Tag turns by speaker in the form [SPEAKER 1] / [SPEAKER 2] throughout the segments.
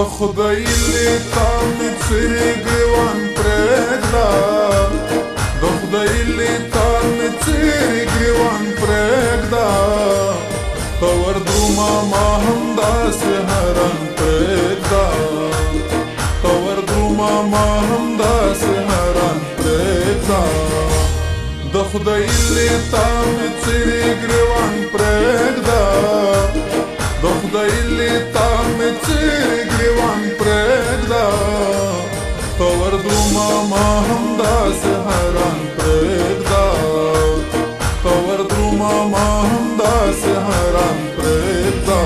[SPEAKER 1] خدای لیتا می څیرې ګریوان پرېږده د خدای لیتا می څیرې ګریوان پرېږده ته وردرومه ما همداسې حیران پرېږده ته وردرومه ما همداسې حیران پرېږده د خدای لیتا می څیرې ګریوان پرېږده د خدای لیتا می څیرې ګریوان پرېږده ته وردرومه ما همداسې حیران پرېږده ته وردرومه ما همداسې حیران پرېږده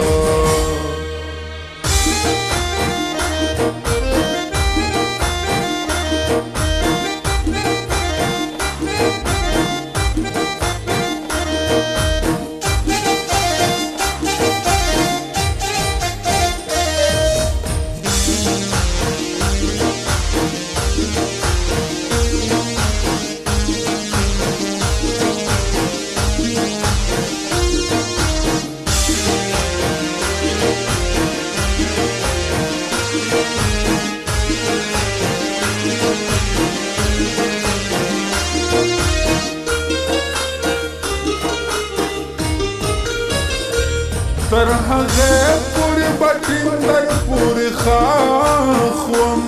[SPEAKER 1] تر هغې پورې به ټینګر پورې ښاخ وم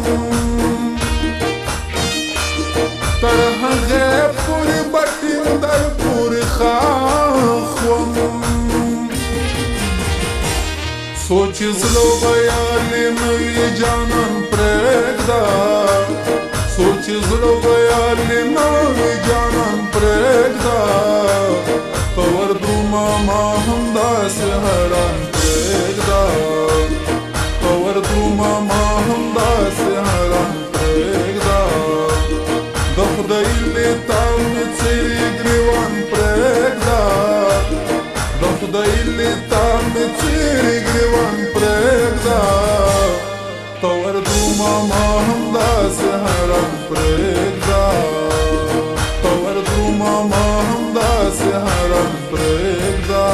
[SPEAKER 1] تر هغې پورې به ټینګر پورې ښاخ وم څو چې زړه ویالې نه وي جانان پرېږده څو چې زړه ویالې نه وي جانان پرېږده ته وردرومه ما همداسې حیران پرېږده ته وردرومه ما همداسې حیران پرېږده د خدای لیتا مې څیرې ګریوان پرېږده د خدای لیتا مې څیرې ګریوان پرېږده ته وردرومه ما همداسې حیران پرېږده ته وردرومه ما همداسې حیران پرېږده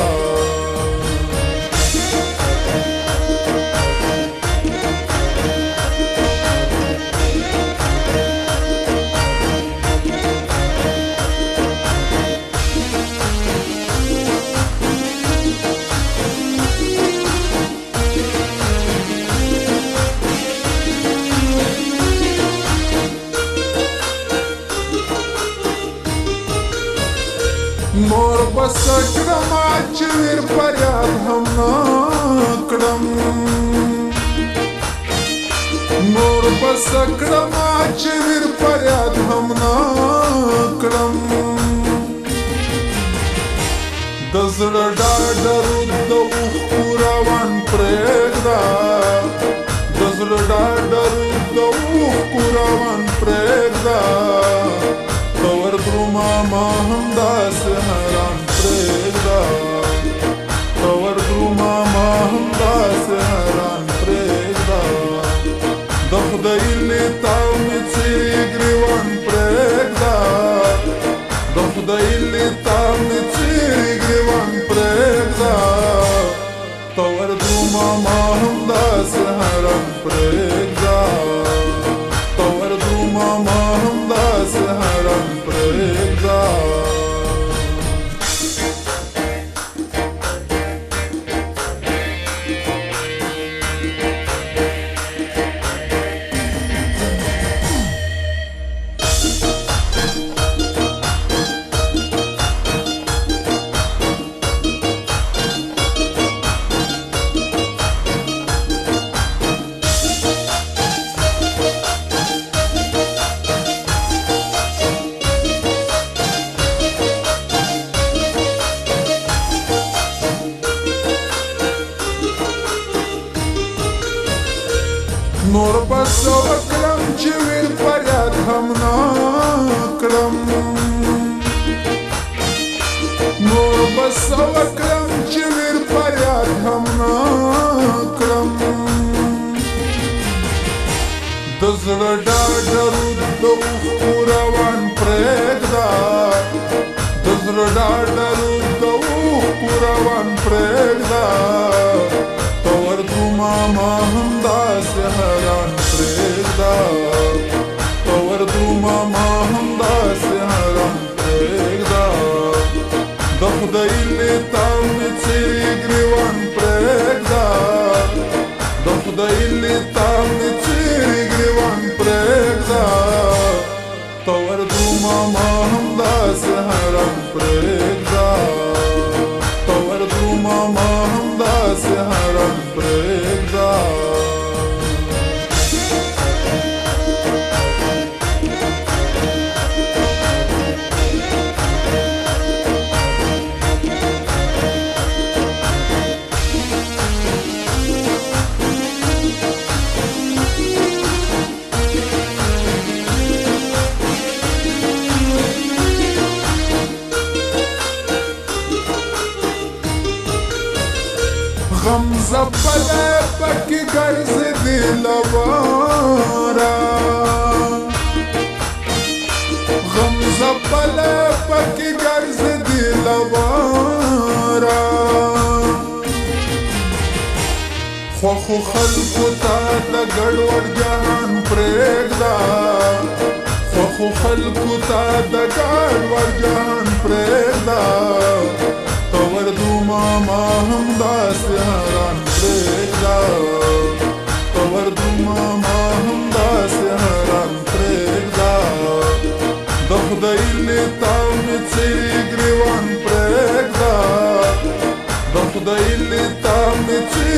[SPEAKER 1] نور بس کړم چې ور فریاد هم نه کړم نور بس کړم چې ور فریاد هم نه کړم د زړه ډاډر د اوښکو روان پرېږده د زړه ډاډر د اوښکو روان پرېږده ته وردرومه ما همداسې حیران پرېږده ته وردرومه ما همداسې حیران پرېږده د خدای لیتا مې څیرې ګریوان پرېږده د خدای لیتا مې څیرې ګریوان پرېږده ته وردرومه ما همداسې حیران پرېږده ته وردرومه ما همداسې حیران پرېږده نور بس وکړم چې ور فریاد هم نه کړم نور بس وکړم چې ور فریاد هم نه کړم د زړه ډاډر د اوښکو روان پرېږده د زړه ډاډر د اوښکو روان پرېږده ته وردرومه ما همداسې غم زپلے پکی گرز دل وارا غم زپلے پکی گرز دل وارا خوخو خلقو تا دا گڑوڑ جہان پریگدا خوخو خلقو تا دا گڑوڑ جہان پریگدا تور دوما ما هم داس حران پریگدا تور دوما ما هم داس حران پریگدا دخدای لیتا می چیری گریوان پریگدا دخدای لیتا می چیری